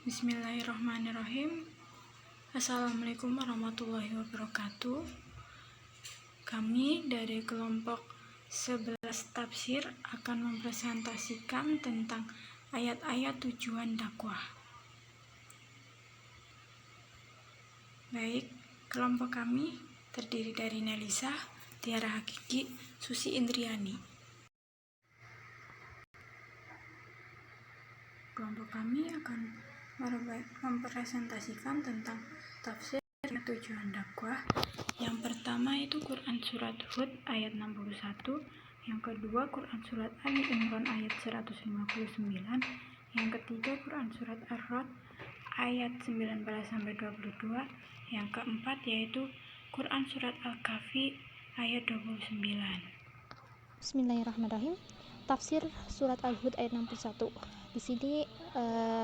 Bismillahirrahmanirrahim. Assalamualaikum warahmatullahi wabarakatuh. Kami dari kelompok 11 tafsir akan mempresentasikan tentang ayat-ayat tujuan dakwah. Baik, kelompok kami terdiri dari Nelisa, Tiara Hakiki, Susi Indriani. Kelompok kami akan mempresentasikan tentang tafsir tujuan dakwah. Yang pertama itu Quran Surat Hud ayat 61, yang kedua Quran Surat Ali Imran ayat 159, yang ketiga Quran Surat Ar-Ra'd ayat 19-22, yang keempat yaitu Quran Surat Al-Kahfi ayat 29. Bismillahirrahmanirrahim. Tafsir Surat Al-Hud ayat 61. Di sini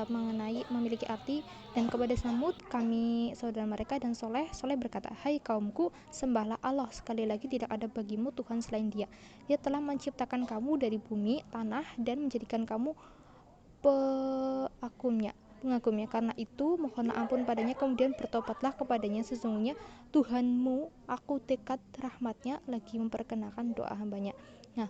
mengenai memiliki arti, dan kepada Samud kami saudara mereka dan Soleh berkata, hai kaumku, sembahlah Allah, sekali lagi tidak ada bagimu Tuhan selain Dia. Dia telah menciptakan kamu dari bumi, tanah, dan menjadikan kamu pengagumnya. Karena itu mohonlah ampun padanya, kemudian bertobatlah kepadanya, sesungguhnya Tuhanmu aku dekat rahmatnya, lagi memperkenalkan doa hambanya. Nah,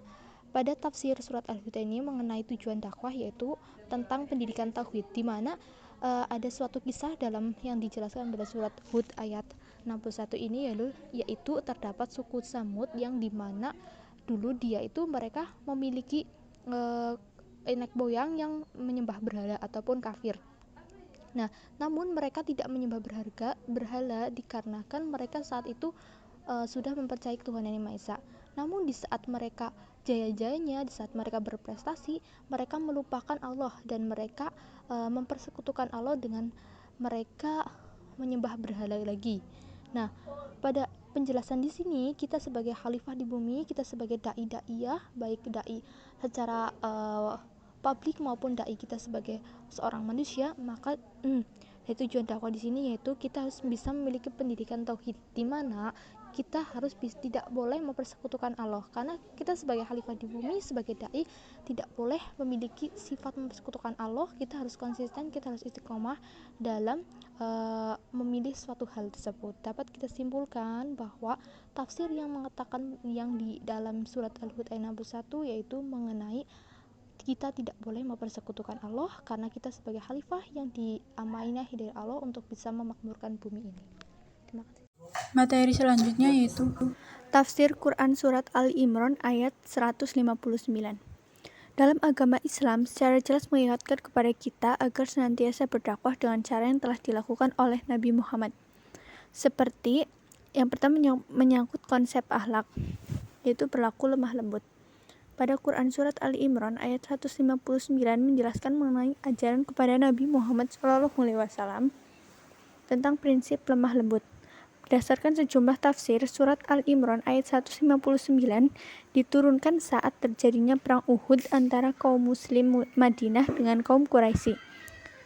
pada tafsir surat Al-Hud ini mengenai tujuan dakwah, yaitu tentang pendidikan tauhid, di mana ada suatu kisah dalam yang dijelaskan pada surat Hud ayat 61 ini, yaitu terdapat suku Samud yang dimana dulu dia itu mereka memiliki nenek moyang yang menyembah berhala ataupun kafir. Nah, namun mereka tidak menyembah berhala dikarenakan mereka saat itu sudah mempercayai Tuhan Yang Maha Esa. Namun di saat mereka jaya-jayanya, di saat mereka berprestasi, mereka melupakan Allah dan mereka mempersekutukan Allah dengan mereka menyembah berhala lagi. Nah, pada penjelasan di sini, kita sebagai khalifah di bumi, kita sebagai dai-daiyah, baik dai secara publik maupun dai kita sebagai seorang manusia, maka tujuan dakwah di sini yaitu kita harus bisa memiliki pendidikan tauhid, di mana kita harus tidak boleh mempersekutukan Allah, karena kita sebagai khalifah di bumi, sebagai dai tidak boleh memiliki sifat mempersekutukan Allah. Kita harus konsisten, kita harus istiqomah dalam memilih suatu hal tersebut. Dapat kita simpulkan bahwa tafsir yang mengatakan yang di dalam surat Al-Hud ayat 61 yaitu mengenai kita tidak boleh mempersekutukan Allah, karena kita sebagai khalifah yang diamanah dari Allah untuk bisa memakmurkan bumi ini. Terima kasih. Materi selanjutnya yaitu Tafsir Quran Surat Ali Imran ayat 159. Dalam agama Islam secara jelas mengingatkan kepada kita agar senantiasa berdakwah dengan cara yang telah dilakukan oleh Nabi Muhammad. Seperti yang pertama menyangkut konsep akhlak, yaitu berlaku lemah lembut. Pada Quran Surat Ali Imran ayat 159 menjelaskan mengenai ajaran kepada Nabi Muhammad SAW tentang prinsip lemah lembut. Berdasarkan sejumlah tafsir, surat Al-Imran ayat 159 diturunkan saat terjadinya perang Uhud antara kaum muslim Madinah dengan kaum Quraisy.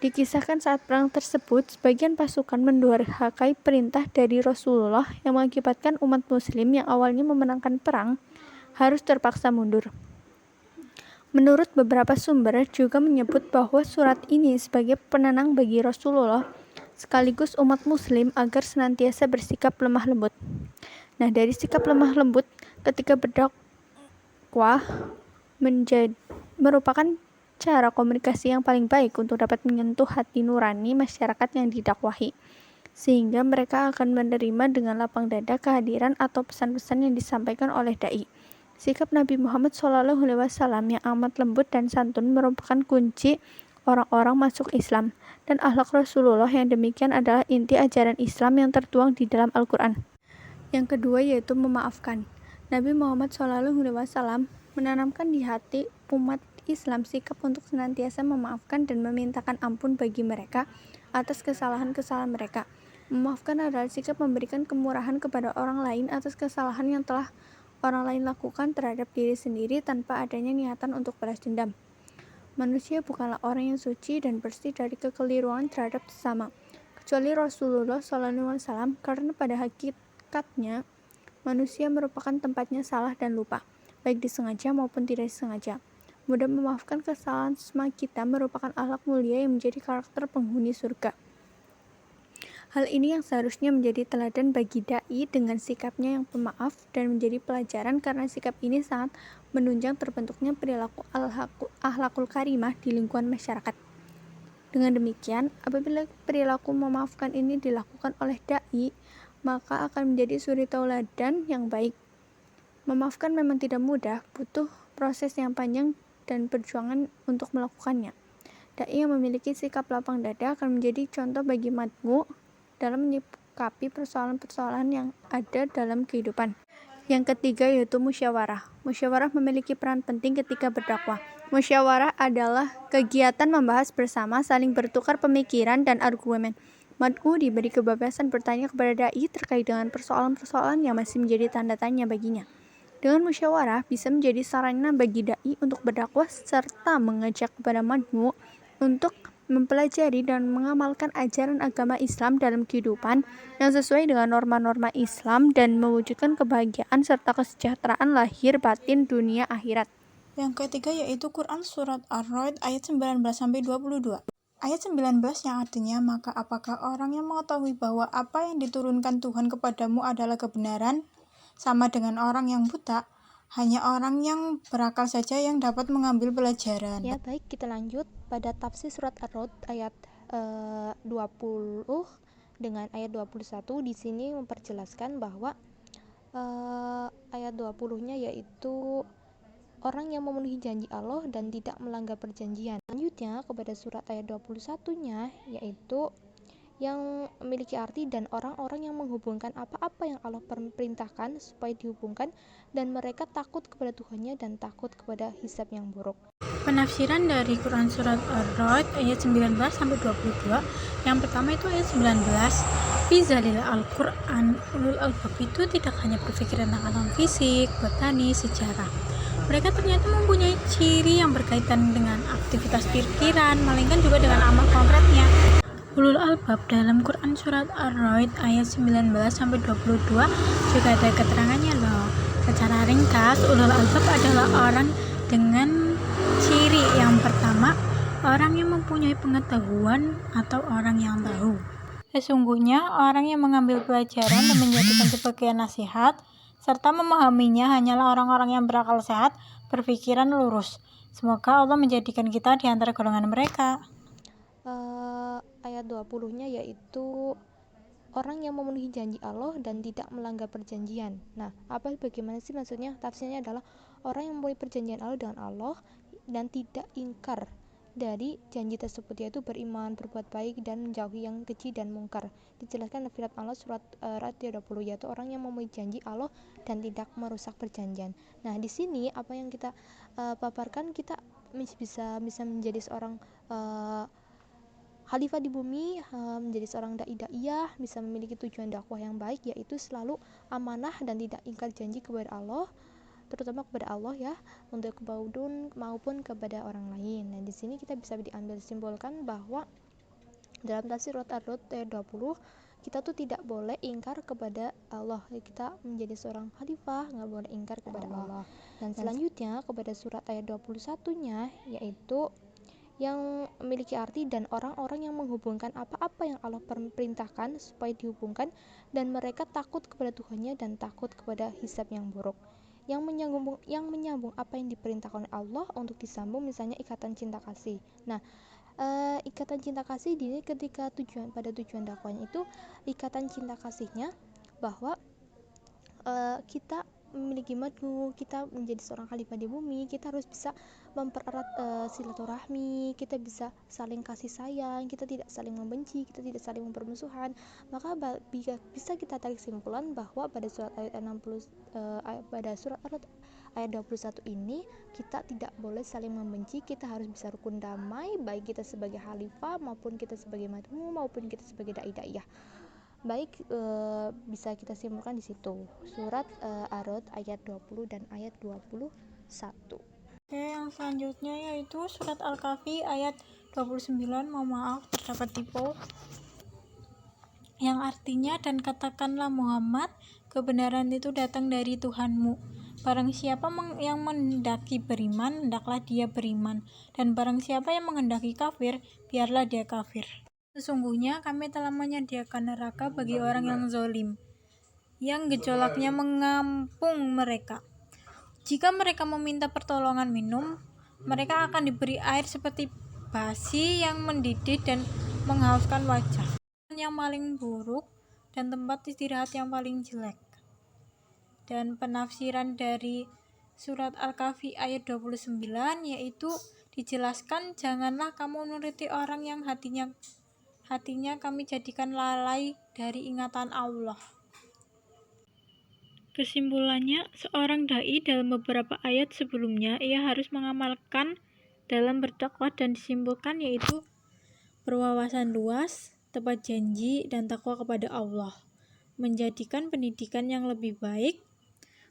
Dikisahkan saat perang tersebut, sebagian pasukan mendurhakai perintah dari Rasulullah yang mengakibatkan umat muslim yang awalnya memenangkan perang harus terpaksa mundur. Menurut beberapa sumber juga menyebut bahwa surat ini sebagai penenang bagi Rasulullah sekaligus umat muslim agar senantiasa bersikap lemah lembut. Nah, dari sikap lemah lembut ketika berdakwah merupakan cara komunikasi yang paling baik untuk dapat menyentuh hati nurani masyarakat yang didakwahi, sehingga mereka akan menerima dengan lapang dada kehadiran atau pesan-pesan yang disampaikan oleh dai. Sikap Nabi Muhammad SAW yang amat lembut dan santun merupakan kunci orang-orang masuk Islam, dan akhlak Rasulullah yang demikian adalah inti ajaran Islam yang tertuang di dalam Al-Quran. Yang kedua yaitu memaafkan. Nabi Muhammad SAW menanamkan di hati umat Islam sikap untuk senantiasa memaafkan dan memintakan ampun bagi mereka atas kesalahan-kesalahan mereka. Memaafkan adalah sikap memberikan kemurahan kepada orang lain atas kesalahan yang telah orang lain lakukan terhadap diri sendiri tanpa adanya niatan untuk balas dendam. Manusia bukanlah orang yang suci dan bersih dari kekeliruan terhadap sesama, kecuali Rasulullah SAW, karena pada hakikatnya manusia merupakan tempatnya salah dan lupa, baik disengaja maupun tidak disengaja. mudah memaafkan kesalahan sesama kita merupakan akhlak mulia yang menjadi karakter penghuni surga. Hal ini yang seharusnya menjadi teladan bagi dai dengan sikapnya yang pemaaf dan menjadi pelajaran karena sikap ini sangat menunjang terbentuknya perilaku akhlakul karimah di lingkungan masyarakat. Dengan demikian, apabila perilaku memaafkan ini dilakukan oleh dai, maka akan menjadi suri tauladan yang baik. Memaafkan memang tidak mudah, butuh proses yang panjang dan perjuangan untuk melakukannya. Dai yang memiliki sikap lapang dada akan menjadi contoh bagi mad'u dalam menyikapi persoalan-persoalan yang ada dalam kehidupan. Yang ketiga yaitu musyawarah. Musyawarah memiliki peran penting ketika berdakwah. Musyawarah adalah kegiatan membahas bersama, saling bertukar pemikiran dan argumen. Mad'u diberi kebebasan bertanya kepada dai terkait dengan persoalan-persoalan yang masih menjadi tanda tanya baginya. Dengan musyawarah bisa menjadi sarana bagi dai untuk berdakwah serta mengajak kepada mad'u untuk mempelajari dan mengamalkan ajaran agama Islam dalam kehidupan yang sesuai dengan norma-norma Islam dan mewujudkan kebahagiaan serta kesejahteraan lahir batin dunia akhirat. Yang ketiga yaitu Quran Surat Ar-Ra'd ayat 19-22. Ayat 19 yang artinya, maka apakah orang yang mengetahui bahwa apa yang diturunkan Tuhan kepadamu adalah kebenaran, sama dengan orang yang buta? Hanya orang yang berakal saja yang dapat mengambil pelajaran. Ya, baik, kita lanjut pada tafsir surat Ar-Ra'd ayat 20 dengan ayat 21. Di sini memperjelaskan bahwa ayat 20-nya yaitu orang yang memenuhi janji Allah dan tidak melanggar perjanjian. Selanjutnya kepada surat ayat 21-nya yaitu yang memiliki arti dan orang-orang yang menghubungkan apa-apa yang Allah perintahkan supaya dihubungkan dan mereka takut kepada Tuhannya dan takut kepada hisab yang buruk. Penafsiran dari Quran Surat Ar-Ra'd ayat 19-22. Yang pertama itu ayat 19. Fizalil Al-Quran, ulul albab itu tidak hanya berpikir tentang alam fisik, botani, sejarah. Mereka ternyata mempunyai ciri yang berkaitan dengan aktivitas pikiran, melainkan juga dengan amal konkretnya. Ulul albab dalam Quran Surat Ar-Ra'd ayat 19-22 juga ada keterangannya loh. Secara ringkas, ulul albab adalah orang dengan ciri yang pertama, orang yang mempunyai pengetahuan atau orang yang tahu. Sesungguhnya orang yang mengambil pelajaran dan menjadikan sebagai nasihat serta memahaminya hanyalah orang-orang yang berakal sehat, berpikiran lurus. Semoga Allah menjadikan kita di antara golongan mereka. Ayat 20-nya yaitu orang yang memenuhi janji Allah dan tidak melanggar perjanjian. Nah, bagaimana sih maksudnya? Tafsirnya adalah orang yang memenuhi perjanjian Allah dengan Allah dan tidak ingkar dari janji tersebut, yaitu beriman, berbuat baik dan menjauhi yang keji dan mungkar. Dijelaskan dalam firman Allah surat Ar-Ra'd 20, yaitu orang yang memenuhi janji Allah dan tidak merusak perjanjian. Nah, di sini apa yang kita paparkan, kita bisa menjadi seorang khalifah di bumi, menjadi seorang dai-daiyah, bisa memiliki tujuan dakwah yang baik, yaitu selalu amanah dan tidak ingkar janji kepada Allah, terutama kepada Allah ya, untuk kebaudun maupun kepada orang lain. Nah, di sini kita bisa diambil simpulkan bahwa dalam tafsir surat Ar-Ra'd ayat 20, kita tuh tidak boleh ingkar kepada Allah. Kita menjadi seorang khalifah nggak boleh ingkar kepada Allah. Dan selanjutnya kepada surat ayat 21-nya yaitu yang memiliki arti dan orang-orang yang menghubungkan apa-apa yang Allah perintahkan supaya dihubungkan dan mereka takut kepada Tuhannya dan takut kepada hisab yang buruk. Yang menyambung apa yang diperintahkan oleh Allah untuk disambung, misalnya ikatan cinta kasih. Nah, ikatan cinta kasih di ketika pada tujuan dakwahnya itu ikatan cinta kasihnya bahwa kita memiliki mad'u, kita menjadi seorang khalifah di bumi, kita harus bisa mempererat silaturahmi, kita bisa saling kasih sayang, kita tidak saling membenci, kita tidak saling mempermusuhan. Maka bisa kita tarik simpulan bahwa pada surat ayat 60 pada surat ayat 21 ini kita tidak boleh saling membenci, kita harus bisa rukun damai, baik kita sebagai khalifah maupun kita sebagai mad'u maupun kita sebagai dai-daiyah. Baik, bisa kita simpulkan di situ surat Ar-Ra'd ayat 20 dan ayat 21. Oke, yang selanjutnya yaitu surat Al-Kahfi ayat 29. Mohon maaf terdapat typo, yang artinya, dan katakanlah Muhammad, kebenaran itu datang dari Tuhanmu, Barang siapa yang menghendaki beriman, hendaklah dia beriman, dan barang siapa yang menghendaki kafir, biarlah dia kafir. Sesungguhnya kami telah menyediakan neraka bagi orang yang zalim, yang gejolaknya mengampung mereka. Jika mereka meminta pertolongan minum, mereka akan diberi air seperti basi yang mendidih dan menghauskan wajah. Yang paling buruk dan tempat istirahat yang paling jelek. Dan penafsiran dari surat Al-Kahfi ayat 29 yaitu dijelaskan, janganlah kamu menuruti orang yang hatinya kami jadikan lalai dari ingatan Allah. Kesimpulannya, seorang dai dalam beberapa ayat sebelumnya ia harus mengamalkan dalam berdakwah dan disimpulkan yaitu berwawasan luas, tepat janji, dan takwa kepada Allah, menjadikan pendidikan yang lebih baik,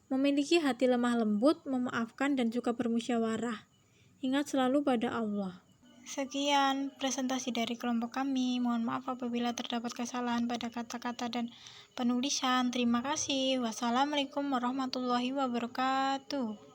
memiliki hati lemah lembut, memaafkan, dan suka bermusyawarah. Ingat selalu pada Allah. Sekian presentasi dari kelompok kami. Mohon maaf apabila terdapat kesalahan pada kata-kata dan penulisan. Terima kasih. Wassalamualaikum warahmatullahi wabarakatuh.